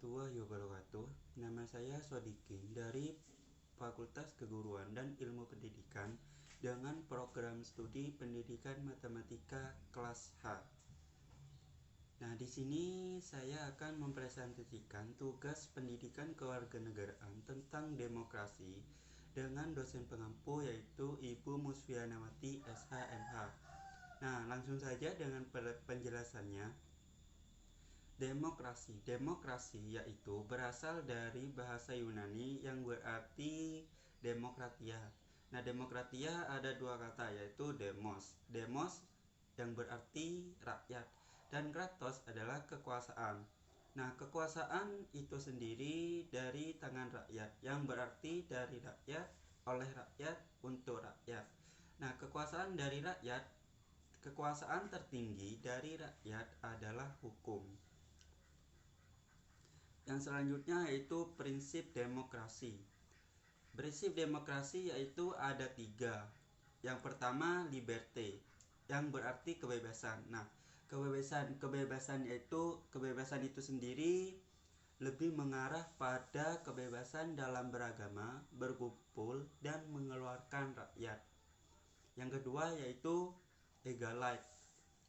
warahmatullahi wabarakatuh. Nama saya Sodikin dari Fakultas Keguruan dan Ilmu Pendidikan dengan program studi Pendidikan Matematika kelas H. Nah, di sini saya akan mempresentasikan tugas pendidikan kewarganegaraan tentang demokrasi dengan dosen pengampu yaitu Ibu Musfianawati SHMH. Nah, langsung saja dengan penjelasannya. Demokrasi yaitu berasal dari bahasa Yunani yang berarti demokratia. Nah, demokratia ada dua kata yaitu demos yang berarti rakyat, dan kratos adalah kekuasaan. Nah, kekuasaan itu sendiri dari tangan rakyat yang berarti dari rakyat, oleh rakyat, untuk rakyat. Nah, kekuasaan tertinggi dari rakyat adalah hukum. Yang selanjutnya yaitu prinsip demokrasi. Prinsip demokrasi yaitu ada 3. Yang pertama liberté, yang berarti kebebasan. Nah, kebebasan itu sendiri lebih mengarah pada kebebasan dalam beragama, berkumpul, dan mengeluarkan rakyat. Yang kedua yaitu égalité,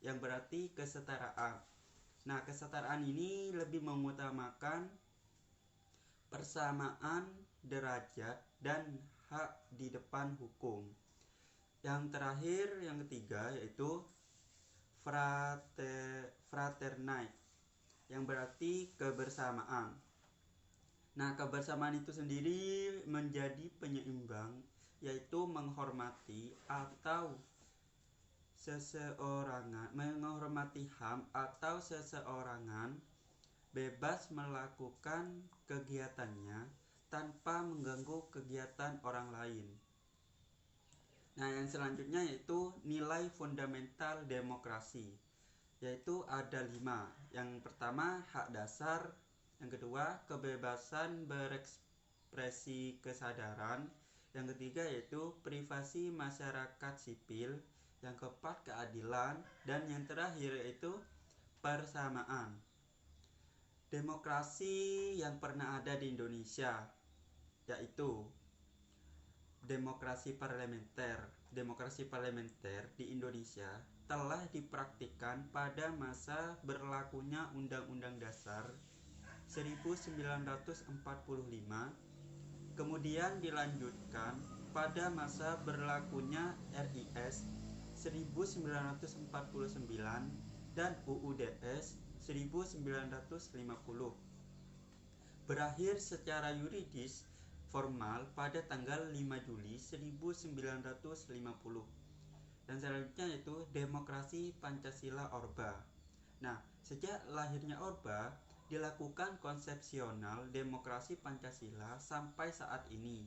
yang berarti kesetaraan. Nah, kesetaraan ini lebih mengutamakan persamaan derajat dan hak di depan hukum. Yang terakhir, yang ketiga yaitu fraternité, yang berarti kebersamaan. Nah, kebersamaan itu sendiri menjadi penyeimbang, yaitu menghormati HAM atau seseorangan bebas melakukan kegiatannya tanpa mengganggu kegiatan orang lain. Nah, yang selanjutnya yaitu nilai fundamental demokrasi, yaitu ada 5. Yang pertama hak dasar, yang kedua kebebasan berekspresi kesadaran, yang ketiga yaitu privasi masyarakat sipil, yang keempat keadilan, dan yang terakhir yaitu persamaan. Demokrasi yang pernah ada di Indonesia yaitu demokrasi parlementer. Demokrasi parlementer di Indonesia telah dipraktikkan pada masa berlakunya Undang-Undang Dasar 1945, kemudian dilanjutkan pada masa berlakunya RIS 1949 dan UUDS 1950. Berakhir secara yuridis formal pada tanggal 5 Juli 1950. Dan selanjutnya yaitu demokrasi Pancasila Orba. Nah, sejak lahirnya Orba dilakukan konsepsional demokrasi Pancasila sampai saat ini.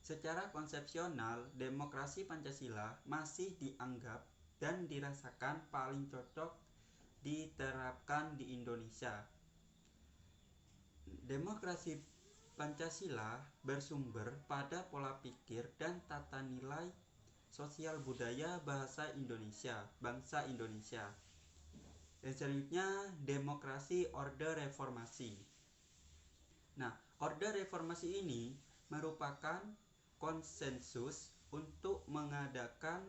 Secara konsepsional, demokrasi Pancasila masih dianggap dan dirasakan paling cocok diterapkan di Indonesia. Demokrasi Pancasila bersumber pada pola pikir dan tata nilai sosial budaya bangsa Indonesia. Dan selanjutnya demokrasi Orde Reformasi. Nah, Orde Reformasi ini merupakan konsensus untuk mengadakan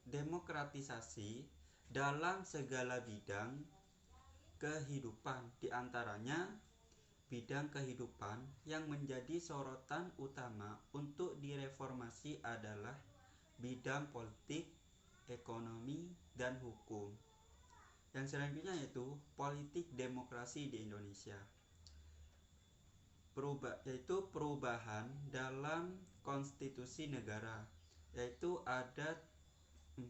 demokratisasi dalam segala bidang kehidupan, diantaranya bidang kehidupan yang menjadi sorotan utama untuk direformasi adalah bidang politik, ekonomi, dan hukum. Yang selanjutnya yaitu politik demokrasi di Indonesia, yaitu perubahan dalam konstitusi negara, yaitu ada 4.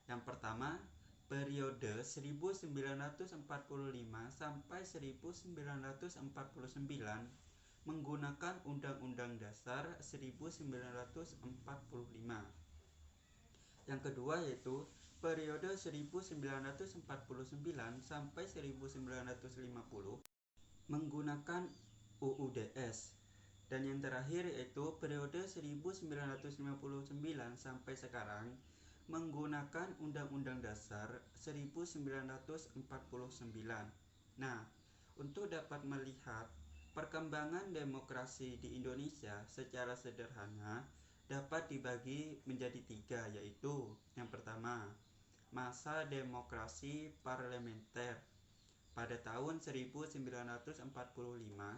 Yang pertama, periode 1945 sampai 1949 menggunakan Undang-Undang Dasar 1945. Yang kedua yaitu periode 1949 sampai 1950 menggunakan UUDS. Dan yang terakhir yaitu periode 1959 sampai sekarang menggunakan Undang-Undang Dasar 1949. Nah, untuk dapat melihat perkembangan demokrasi di Indonesia secara sederhana dapat dibagi menjadi tiga, yaitu yang pertama, masa demokrasi parlementer pada tahun 1945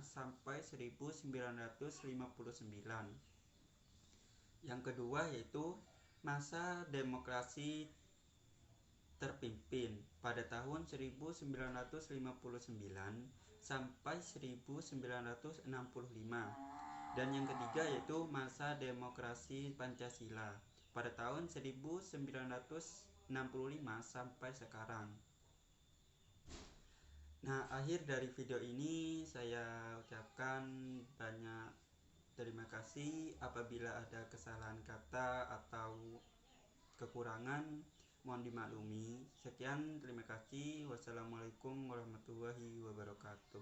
sampai 1959. Yang kedua yaitu masa demokrasi terpimpin pada tahun 1959 sampai 1965. Dan yang ketiga yaitu masa demokrasi Pancasila pada tahun 1965 sampai sekarang. Nah, akhir dari video ini saya ucapkan banyak terima kasih. Apabila ada kesalahan kata atau kekurangan, mohon dimaklumi. Sekian, terima kasih. Wassalamualaikum warahmatullahi wabarakatuh.